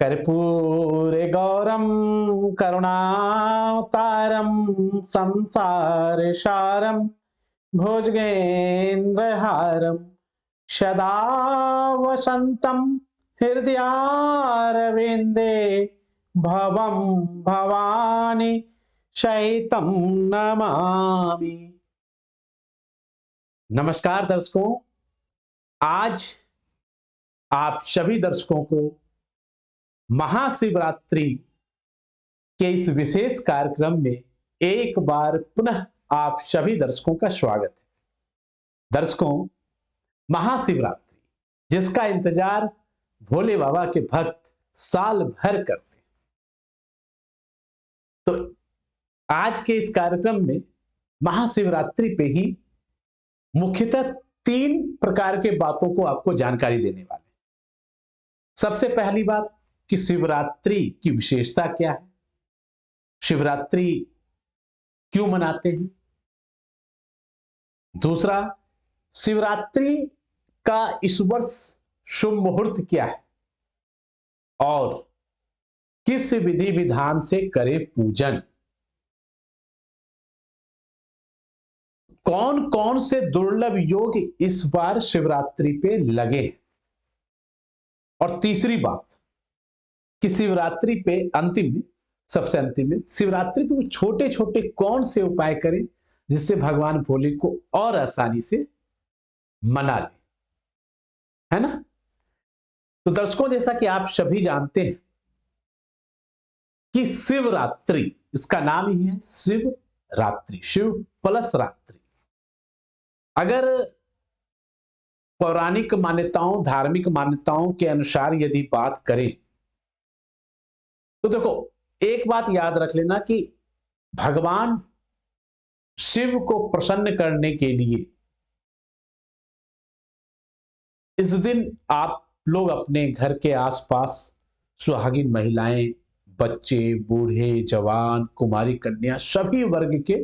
कर्पूरे गौरम करुणावतारम संसार सारम भुजगेन्द्रहारम सदा वसंतम हृदयारविंदे भवम भवानी सहितम नमामि। नमस्कार दर्शकों, आज आप सभी दर्शकों को महाशिवरात्रि के इस विशेष कार्यक्रम में एक बार पुनः आप सभी दर्शकों का स्वागत है। दर्शकों, महाशिवरात्रि जिसका इंतजार भोले बाबा के भक्त साल भर करते हैं, तो आज के इस कार्यक्रम में महाशिवरात्रि पे ही मुख्यतः 3 प्रकार के बातों को आपको जानकारी देने वाले हैं। सबसे पहली बात कि शिवरात्रि की विशेषता क्या है, शिवरात्रि क्यों मनाते हैं। दूसरा, शिवरात्रि का इस वर्ष शुभ मुहूर्त क्या है और किस विधि विधान से करें पूजन। कौन कौन से दुर्लभ योग इस बार शिवरात्रि पे लगे हैं। और तीसरी बात कि शिवरात्रि पे सबसे अंतिम में शिवरात्रि पे छोटे छोटे कौन से उपाय करें जिससे भगवान भोले को और आसानी से मना ले, है ना। तो दर्शकों, जैसा कि आप सभी जानते हैं कि शिवरात्रि, इसका नाम ही है शिव रात्रि, शिव प्लस रात्रि। अगर पौराणिक मान्यताओं, धार्मिक मान्यताओं के अनुसार यदि बात करें तो देखो, एक बात याद रख लेना कि भगवान शिव को प्रसन्न करने के लिए इस दिन आप लोग अपने घर के आसपास सुहागिन महिलाएं, बच्चे, बूढ़े, जवान, कुमारी, कन्या, सभी वर्ग के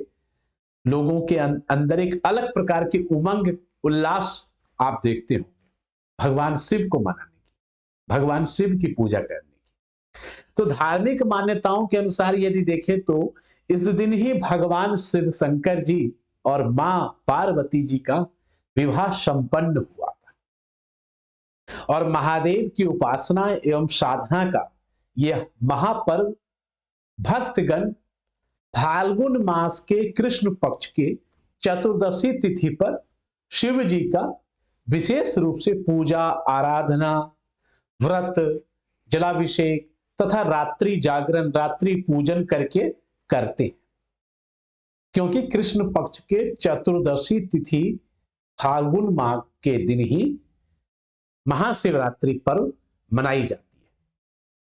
लोगों के अंदर एक अलग प्रकार की उमंग, उल्लास आप देखते हो भगवान शिव को मनाने की, भगवान शिव की पूजा करने की। तो धार्मिक मान्यताओं के अनुसार यदि देखें तो इस दिन ही भगवान शिव शंकर जी और मां पार्वती जी का विवाह संपन्न हुआ था और महादेव की उपासना एवं साधना का यह महापर्व भक्तगण फाल्गुन मास के कृष्ण पक्ष के चतुर्दशी तिथि पर शिव जी का विशेष रूप से पूजा, आराधना, व्रत, जलाभिषेक तथा रात्रि जागरण, रात्रि पूजन करके करते हैं। क्योंकि कृष्ण पक्ष के चतुर्दशी तिथि फाल्गुन माह के दिन ही महाशिवरात्रि पर्व मनाई जाती है।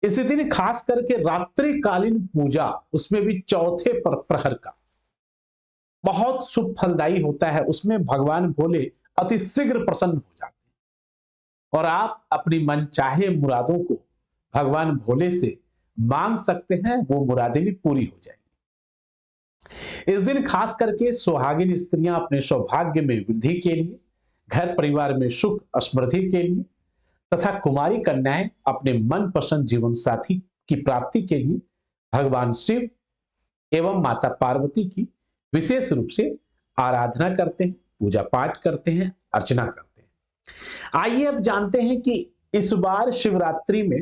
इसी दिन खास करके रात्रिकालीन पूजा, उसमें भी चौथे प्रहर का, बहुत शुभ फलदायी होता है। उसमें भगवान भोले अति शीघ्र प्रसन्न हो जाते हैं और आप अपनी मनचाहे मुरादों को भगवान भोले से मांग सकते हैं, वो मुरादें भी पूरी हो जाएंगी। इस दिन खास करके सुहागिन स्त्रियां अपने सौभाग्य में वृद्धि के लिए, घर परिवार में सुख समृद्धि के लिए तथा कुमारी कन्याएं अपने मनपसंद जीवन साथी की प्राप्ति के लिए भगवान शिव एवं माता पार्वती की विशेष रूप से आराधना करते हैं, पूजा पाठ करते हैं, अर्चना करते हैं। आइए अब जानते हैं कि इस बार शिवरात्रि में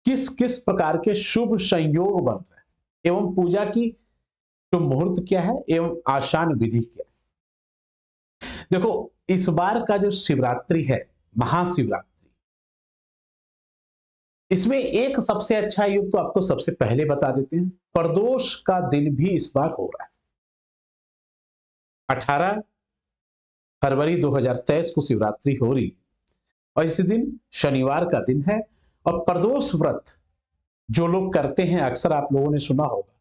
किस किस प्रकार के शुभ संयोग बन रहे हैं एवं पूजा की शुभ मुहूर्त क्या है एवं आसान विधि क्या है। देखो, इस बार का जो शिवरात्रि है, महाशिवरात्रि, इसमें एक सबसे अच्छा योग तो आपको सबसे पहले बता देते हैं। प्रदोष का दिन भी इस बार हो रहा है। 18 फरवरी 2023 को शिवरात्रि हो रही और इस दिन शनिवार का दिन है। और प्रदोष व्रत जो लोग करते हैं, अक्सर आप लोगों ने सुना होगा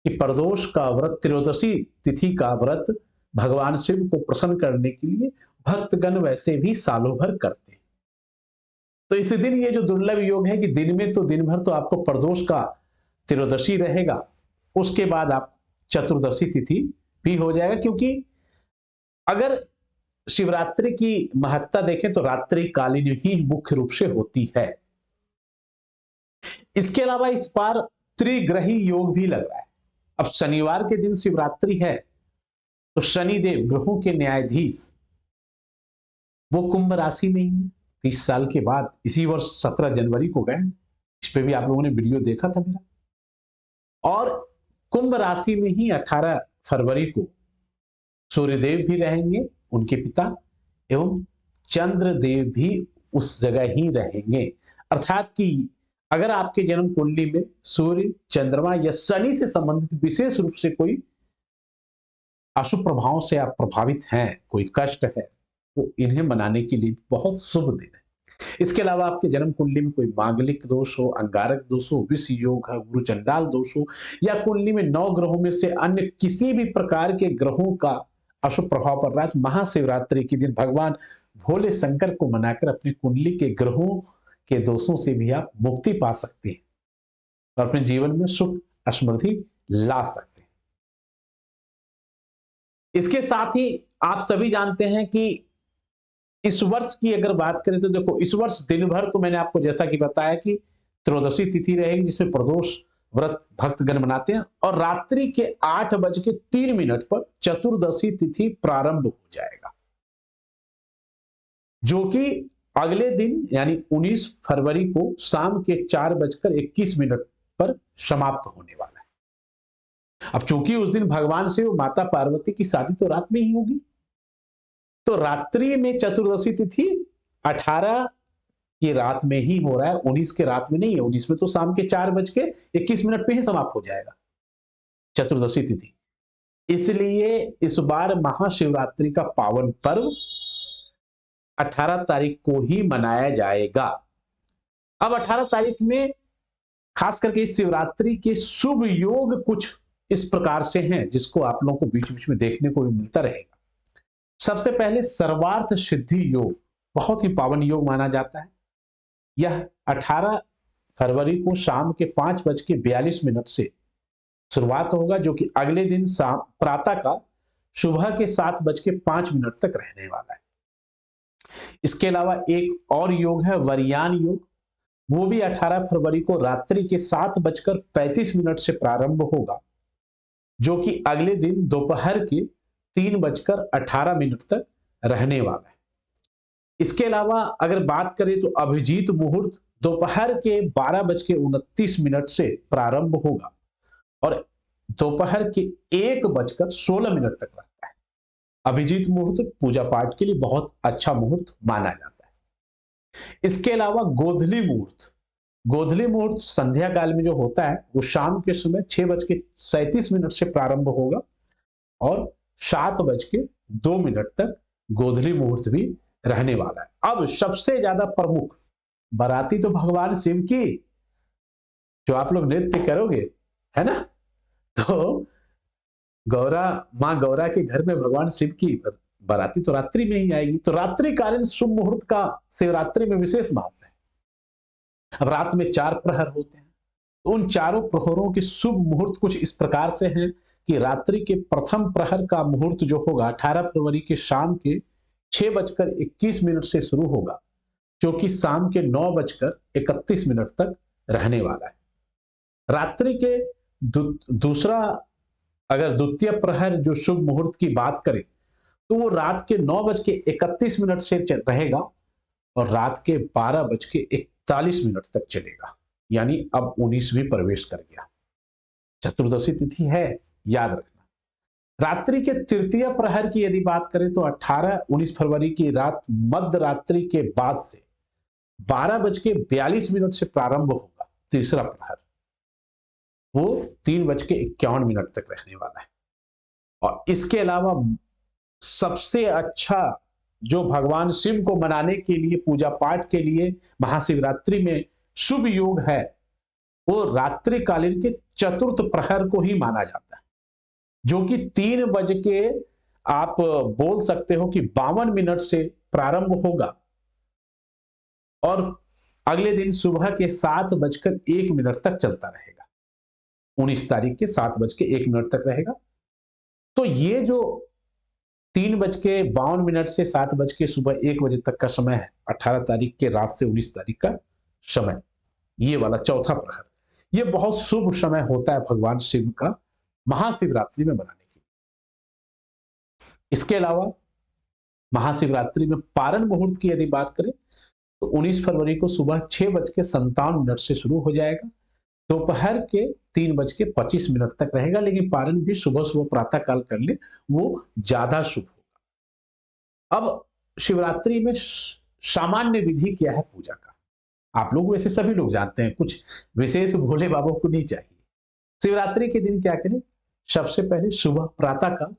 कि प्रदोष का व्रत, त्रयोदशी तिथि का व्रत भगवान शिव को प्रसन्न करने के लिए भक्तगण वैसे भी सालों भर करते हैं। तो इस दिन ये जो दुर्लभ योग है कि दिन में तो दिन भर तो आपको प्रदोष का त्रयोदशी रहेगा, उसके बाद आप चतुर्दशी तिथि भी हो जाएगा। क्योंकि अगर शिवरात्रि की महत्ता देखें तो रात्रिकालीन ही मुख्य रूप से होती है। इसके अलावा इस बार त्रिग्रही योग भी लग रहा है। अब शनिवार के दिन शिवरात्रि है, तो शनिदेव ग्रहों के न्यायाधीश वो कुंभ राशि में ही है। 30 साल के बाद इसी वर्ष 17 जनवरी को गए। इस पे भी आप लोगों ने वीडियो देखा था मेरा। और कुंभ राशि में ही 18 फरवरी को सूर्यदेव भी रहेंगे, उनके पिता, एवं चंद्रदेव भी उस जगह ही रहेंगे। अर्थात कि अगर आपके जन्म कुंडली में सूर्य, चंद्रमा या शनि से संबंधित विशेष रूप से कोई अशुभ प्रभावों से आप प्रभावित हैं, कोई कष्ट है, तो इन्हें मनाने के लिए बहुत शुभ दिन है। इसके अलावा आपके जन्म कुंडली में कोई मांगलिक दोष हो, अंगारक दोष हो, विष योग है, गुरु चंडाल दोष हो, या कुंडली में 9 ग्रहों में से अन्य किसी भी प्रकार के ग्रहों का अशुभ प्रभाव पड़ रहा है, तो महाशिवरात्रि के दिन भगवान भोले शंकर को मनाकर अपनी कुंडली के ग्रहों के दोषों से भी आप मुक्ति पा सकते हैं और अपने जीवन में सुख समृद्धि ला सकते हैं। इसके साथ ही आप सभी जानते हैं कि इस वर्ष की अगर बात करें तो देखो, इस वर्ष दिन भर तो मैंने आपको जैसा कि बताया कि त्रयोदशी तिथि रहेगी, जिसमें प्रदोष व्रत भक्तगण मनाते हैं, और रात्रि के 8:03 पर चतुर्दशी तिथि प्रारंभ हो जाएगा, जो कि अगले दिन यानी 19 फरवरी को शाम के 4:21 पर समाप्त होने वाला है। अब चूंकि उस दिन भगवान शिव माता पार्वती की शादी तो रात में ही होगी, तो रात्रि में चतुर्दशी तिथि 18 की रात में ही हो रहा है, 19 के रात में नहीं है। 19 में तो शाम के 4:21 पे ही समाप्त हो जाएगा चतुर्दशी तिथि। इसलिए इस बार महाशिवरात्रि का पावन पर्व 18 तारीख को ही मनाया जाएगा। अब 18 तारीख में खास करके इस शिवरात्रि के शुभ योग कुछ इस प्रकार से हैं, जिसको आप लोगों को बीच बीच में देखने को भी मिलता रहेगा। सबसे पहले सर्वार्थ सिद्धि योग बहुत ही पावन योग माना जाता है। यह 18 फरवरी को शाम के 5:42 से शुरुआत होगा, जो कि अगले दिन शाम प्रातः का सुबह के 7:05 तक रहने वाला है। इसके अलावा एक और योग है वरियान योग, वो भी 18 फरवरी को रात्रि के 7:35 से प्रारंभ होगा, जो कि अगले दिन दोपहर के 3:18 तक रहने वाला है। इसके अलावा अगर बात करें तो अभिजीत मुहूर्त दोपहर के 12:29 से प्रारंभ होगा और दोपहर के 1:16 तक रहता है। अभिजीत मुहूर्त पूजा पाठ के लिए बहुत अच्छा मुहूर्त माना जाता है। इसके अलावा गोधली मुहूर्त, गोधली मुहूर्त संध्या काल में जो होता है वो शाम के समय 6:37 से प्रारंभ होगा और 7:02 तक गोधली मुहूर्त भी रहने वाला है। अब सबसे ज्यादा प्रमुख बाराती तो भगवान शिव की, जो आप लोग नृत्य करोगे, है ना, तो मां गौरा के घर में भगवान शिव की बाराती तो रात्रि में ही आएगी, तो रात्रिकालीन शुभ मुहूर्त का शिवरात्रि में विशेष महत्व है। अब रात में 4 प्रहर होते हैं, तो उन चारों प्रहरों के शुभ मुहूर्त कुछ इस प्रकार से हैं कि रात्रि के प्रथम प्रहर का मुहूर्त जो होगा 18 फरवरी के शाम के 6:21 से शुरू होगा, जो कि शाम के 9:31 तक रहने वाला है। रात्रि के दूसरा अगर द्वितीय प्रहर जो शुभ मुहूर्त की बात करें तो वो रात के 9:31 से रहेगा और रात के 12:41 तक चलेगा, यानी अब 19वीं प्रवेश कर गया। चतुर्दशी तिथि है, याद रखना। रात्रि के तृतीय प्रहर की यदि बात करें तो 19 फरवरी की रात मध्य रात्रि के बाद से 12:42 से प्रारंभ होगा तीसरा प्रहर, वो 3:51 तक रहने वाला है। और इसके अलावा सबसे अच्छा जो भगवान शिव को मनाने के लिए पूजा पाठ के लिए महाशिवरात्रि में शुभ योग है, वो रात्रिकालीन के चतुर्थ प्रहर को ही माना जाता है, जो कि 3 आप बोल सकते हो कि 52 से प्रारंभ होगा और अगले दिन सुबह के 7:01 तक चलता रहेगा। 19 तारीख के 7:01 तक रहेगा। तो ये जो 3:52 से 7 सुबह 1 बजे तक का समय है, 18 तारीख के रात से 19 तारीख का समय, ये वाला चौथा प्रहर, ये बहुत शुभ समय होता है भगवान शिव का महाशिवरात्रि में मनाने के लिए। इसके अलावा महाशिवरात्रि में पारण मुहूर्त की यदि बात करें तो 19 फरवरी को सुबह 6:57 से शुरू हो जाएगा, दोपहर के 3:25 तक रहेगा, लेकिन पारण भी सुबह सुबह प्रातः काल कर ले वो ज्यादा शुभ होगा। अब शिवरात्रि में सामान्य विधि क्या है पूजा का, आप लोग वैसे सभी लोग जानते हैं, कुछ विशेष भोले बाबा को नहीं चाहिए। शिवरात्रि के दिन क्या करें, सबसे पहले सुबह प्रातः काल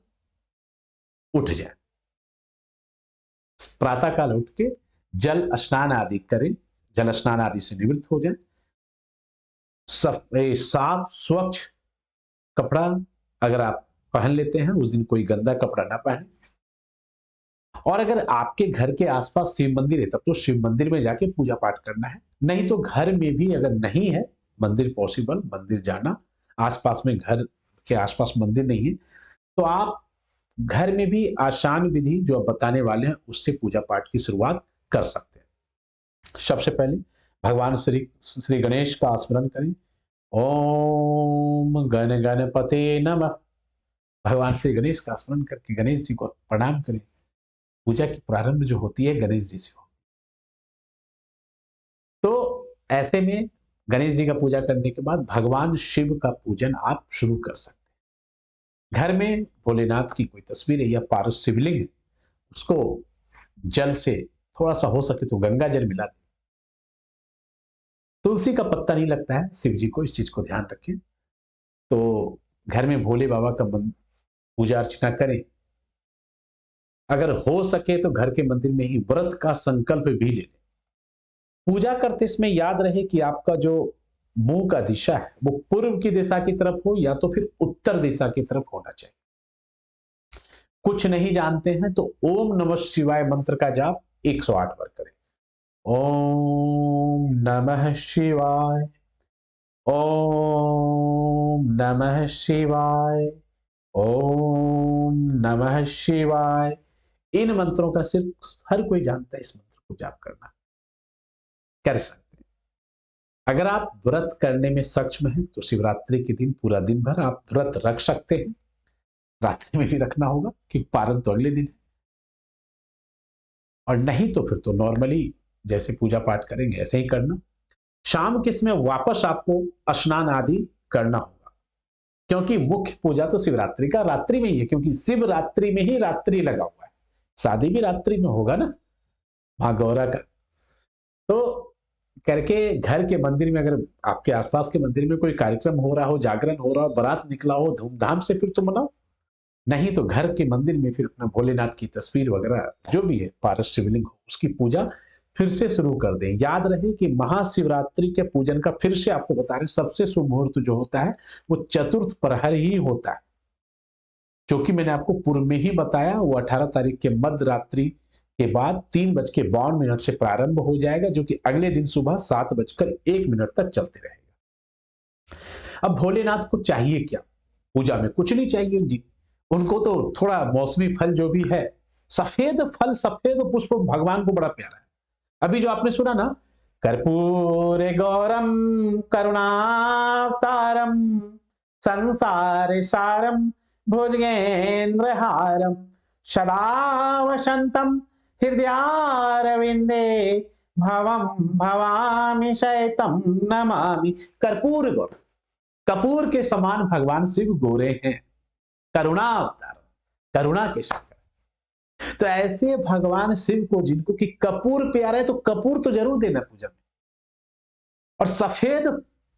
उठ जाए, प्रातः काल उठ के जल स्नान आदि करें, जल स्नान आदि से निवृत्त हो जाए, साफ स्वच्छ कपड़ा अगर आप पहन लेते हैं, उस दिन कोई गंदा कपड़ा ना पहने, और अगर आपके घर के आसपास शिव मंदिर है तब तो शिव मंदिर में जाके पूजा पाठ करना है, नहीं तो घर में भी अगर नहीं है मंदिर पॉसिबल, मंदिर जाना, आसपास में घर के आसपास मंदिर नहीं है तो आप घर में भी आसान विधि जो आप बताने वाले हैं उससे पूजा पाठ की शुरुआत कर सकते हैं। सबसे पहले भगवान श्री गणेश का स्मरण करें, ओम गण गणपते नमः। भगवान श्री गणेश का स्मरण करके गणेश जी को प्रणाम करें। पूजा की प्रारंभ जो होती है गणेश जी से होती है, तो ऐसे में गणेश जी का पूजा करने के बाद भगवान शिव का पूजन आप शुरू कर सकते हैं। घर में भोलेनाथ की कोई तस्वीर है या पारस शिवलिंग है, उसको जल से थोड़ा सा हो सके तो गंगा जल मिला दें। तुलसी का पत्ता नहीं लगता है शिव जी को, इस चीज को ध्यान रखें। तो घर में भोले बाबा का पूजा अर्चना करें। अगर हो सके तो घर के मंदिर में ही व्रत का संकल्प भी ले लें। पूजा करते इसमें याद रहे कि आपका जो मुंह का दिशा है वो पूर्व की दिशा की तरफ हो या तो फिर उत्तर दिशा की तरफ होना चाहिए। कुछ नहीं जानते हैं तो ओम नमः शिवाय मंत्र का जाप 108 बार करें। ओम नमः शिवाय, ओम नमः शिवाय, ओम नमः शिवाय। इन मंत्रों का सिर्फ हर कोई जानता है, इस मंत्र को जाप करना कर सकते हैं। अगर आप व्रत करने में सक्षम हैं तो शिवरात्रि के दिन पूरा दिन भर आप व्रत रख सकते हैं, रात्रि में भी रखना होगा क्योंकि पारण तो अगले दिन है, और नहीं तो फिर तो नॉर्मली जैसे पूजा पाठ करेंगे ऐसे ही करना। शाम के समय वापस आपको स्नान आदि करना होगा, क्योंकि मुख्य पूजा तो शिवरात्रि का रात्रि में ही है, क्योंकि शिवरात्रि में ही रात्रि लगा हुआ है। शादी भी रात्रि में होगा ना माँ गौरा का, तो करके घर के मंदिर में, अगर आपके आसपास के मंदिर में कोई कार्यक्रम हो रहा हो, जागरण हो रहा हो, बारात निकला हो, धूमधाम से फिर तो मनाओ, नहीं तो घर के मंदिर में फिर अपना भोलेनाथ की तस्वीर वगैरह जो भी है पारस शिवलिंग हो उसकी पूजा फिर से शुरू कर दें। याद रहे कि महाशिवरात्रि के पूजन का फिर से आपको बता रहे सबसे शुभ मुहूर्त जो होता है वो चतुर्थ प्रहर ही होता है, जो कि मैंने आपको पूर्व में ही बताया। वो 18 तारीख के मध्य रात्रि के बाद 3:52 से प्रारंभ हो जाएगा, जो कि अगले दिन सुबह 7:01 तक चलते रहेगा। अब भोलेनाथ को चाहिए क्या पूजा में? कुछ नहीं चाहिए जी, उनको तो थोड़ा मौसमी फल जो भी है, सफेद फल सफेद पुष्प भगवान को बड़ा प्यारा है। अभी जो आपने सुना ना, कर्पूर गौरम करुणावतारम संसार सारम भुजगेंद्रहारम सदा वसंतम हृदयारविंदे भवम भवामि शैतम नमामि। कर्पूर गौर, कपूर के समान भगवान शिव गोरे हैं, करुणा अवतार, करुणा के सागर। तो ऐसे भगवान शिव को जिनको कि कपूर प्यारा है तो कपूर तो जरूर देना पूजा में, और सफेद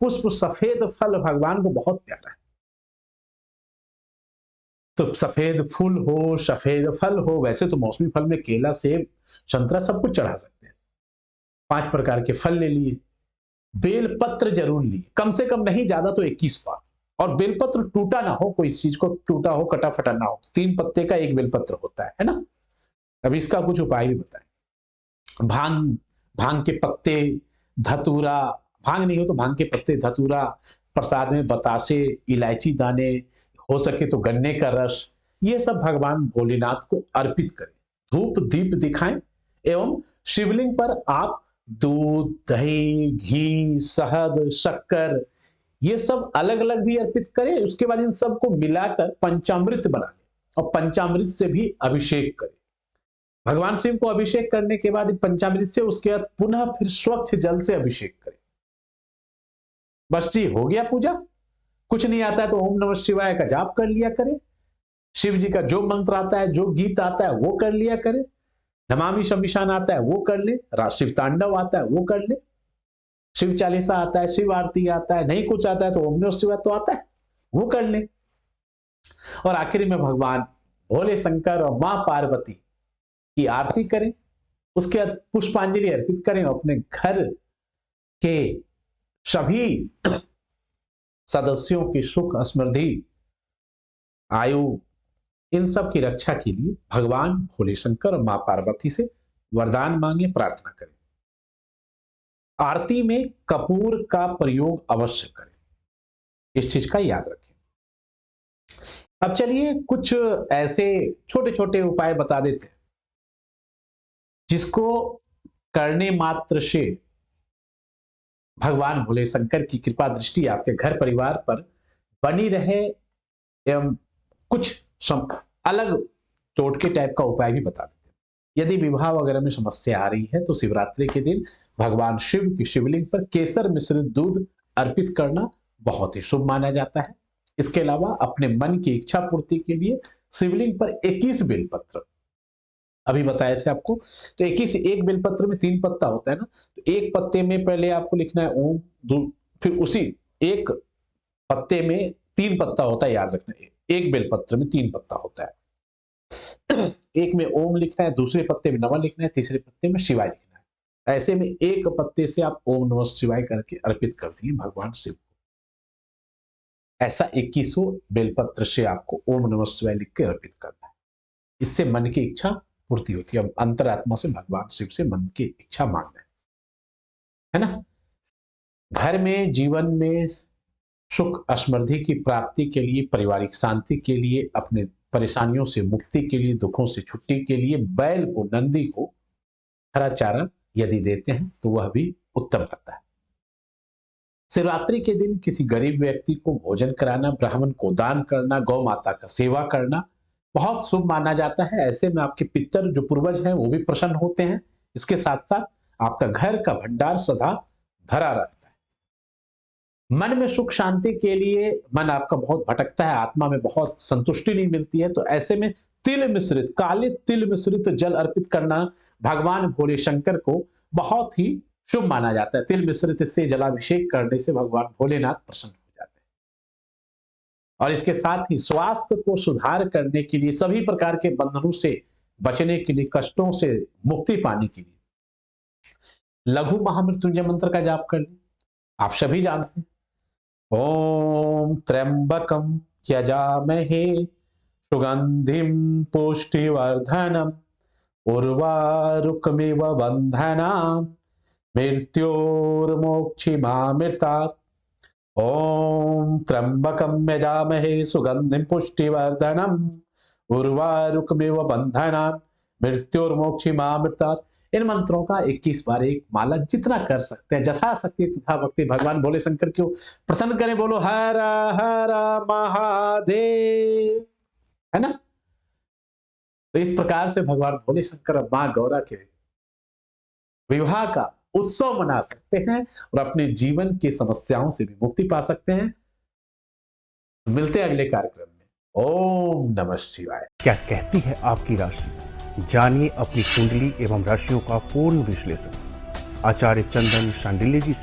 पुष्प सफेद फल भगवान को बहुत प्यारा है। तो सफेद फूल हो सफेद फल हो, वैसे तो मौसमी फल में केला सेब संतरा सब कुछ चढ़ा सकते हैं, 5 प्रकार के फल ले लिए, बेलपत्र जरूर लिए, कम से कम नहीं ज्यादा तो 21 बार, और बेलपत्र टूटा ना हो, कोई इस चीज को टूटा हो कटा फटा ना हो। 3 पत्ते का एक बेलपत्र होता है ना। अब इसका कुछ उपाय भी बताएं। भांग के पत्ते, धतूरा, भांग नहीं हो तो भांग के पत्ते, धतूरा, प्रसाद में बतासे, इलायची दाने, हो सके तो गन्ने का रस, ये सब भगवान भोलेनाथ को अर्पित करें। धूप दीप दिखाएं एवं शिवलिंग पर आप दूध, दही, घी, शहद, शक्कर, ये सब अलग अलग भी अर्पित करें। उसके बाद इन सबको मिलाकर पंचामृत बना लें और पंचामृत से भी अभिषेक करें। भगवान शिव को अभिषेक करने के बाद पंचामृत से, उसके बाद पुनः फिर स्वच्छ जल से अभिषेक करें। बस जी, हो गया पूजा। कुछ नहीं आता है तो ओम नमः शिवाय का जाप कर लिया करें। शिव जी का जो मंत्र आता है, जो गीत आता है वो कर लिया करें। नमामि शमिशान आता है वो कर ले, शिव तांडव आता है वो कर ले, शिव चालीसा आता है, शिव आरती आता है, नहीं कुछ आता है तो ओम नमः शिवाय तो आता है, वो कर ले। और आखिर में भगवान भोले शंकर और मां पार्वती की आरती करें। उसके बाद पुष्पांजलि अर्पित करें और अपने घर के सभी सदस्यों की सुख, समृद्धि, आयु, इन सब की रक्षा के लिए भगवान भोले शंकर और मां पार्वती से वरदान मांगे, प्रार्थना करें। आरती में कपूर का प्रयोग अवश्य करें, इस चीज का याद रखें। अब चलिए कुछ ऐसे छोटे छोटे उपाय बता देते हैं जिसको करने मात्र से भगवान भोले शंकर की कृपा दृष्टि आपके घर परिवार पर बनी रहे, एवं कुछ अलग टोटके टाइप का उपाय भी बता देते हैं। यदि विवाह वगैरह में समस्या आ रही है तो शिवरात्रि के दिन भगवान शिव की शिवलिंग पर केसर मिश्रित दूध अर्पित करना बहुत ही शुभ माना जाता है। इसके अलावा अपने मन की इच्छा पूर्ति के लिए शिवलिंग पर 21 बेलपत्र अभी बताए थे आपको, तो 21, एक बेलपत्र में 3 पत्ता होता है ना, तो एक पत्ते में पहले आपको लिखना है ओम, फिर उसी एक पत्ते में 3 पत्ता होता है, याद रखना। एक बेलपत्र में 3 पत्ता होता है, एक में ओम लिखना है, दूसरे पत्ते में नमः लिखना है, तीसरे पत्ते में शिवाय लिखना है। ऐसे में एक पत्ते से आप ओम नमः शिवाय करके अर्पित कर दिए भगवान शिव को। ऐसा 21 बेलपत्र से आपको ओम नमः शिवाय लिख के अर्पित करना है। इससे मन की इच्छा पूर्ति होती है। अंतरात्मा से भगवान शिव से मन की इच्छा मांगना है ना। घर में, जीवन में सुख समृद्धि की प्राप्ति के लिए, पारिवारिक शांति के लिए, अपने परेशानियों से मुक्ति के लिए, दुखों से छुट्टी के लिए बैल को, नंदी को हरा चारा यदि देते हैं तो वह भी उत्तम रहता है। शिवरात्रि के दिन किसी गरीब व्यक्ति को भोजन कराना, ब्राह्मण को दान करना, गौ माता का सेवा करना बहुत शुभ माना जाता है। ऐसे में आपके पितर जो पूर्वज हैं वो भी प्रसन्न होते हैं। इसके साथ साथ आपका घर का भंडार सदा भरा रहता है। मन में सुख शांति के लिए मन आपका बहुत भटकता है, आत्मा में बहुत संतुष्टि नहीं मिलती है, तो ऐसे में तिल मिश्रित, काले तिल मिश्रित जल अर्पित करना भगवान भोले शंकर को बहुत ही शुभ माना जाता है। तिल मिश्रित से जलाभिषेक करने से भगवान भोलेनाथ प्रसन्न हो जाते हैं। और इसके साथ ही स्वास्थ्य को सुधार करने के लिए, सभी प्रकार के बंधनों से बचने के लिए, कष्टों से मुक्ति पाने के लिए लघु महामृत्युंजय मंत्र का जाप कर लें। आप सभी जानते हैं, ओम त्र्यंबकम यजामहे सुगंधिम पुष्टिवर्धनम उर्वारुकमिव बंधनान् मृत्योर्मोक्षिमामृतात्। ओम त्र्यंबकम यजामहे सुगंधिम पुष्टिवर्धनम उर्वारुकमिव बंधनान् मृत्योर्मोक्षिमामृतात्। इन मंत्रों का 21 बार एक माला जितना कर सकते हैं, यथाशक्ति तथा भक्ति भगवान भोले शंकर को प्रसन्न करें। बोलो हर हर महादेव, है ना। तो इस प्रकार से भगवान भोले शंकर और मां गौरा के विवाह का उत्सव मना सकते हैं और अपने जीवन की समस्याओं से भी मुक्ति पा सकते हैं। मिलते हैं अगले कार्यक्रम में। ओम नमः शिवाय। क्या कहती है आपकी राशि, जानिए अपनी कुंडली एवं राशियों का पूर्ण विश्लेषण आचार्य चंदन शांडिल्य जी से।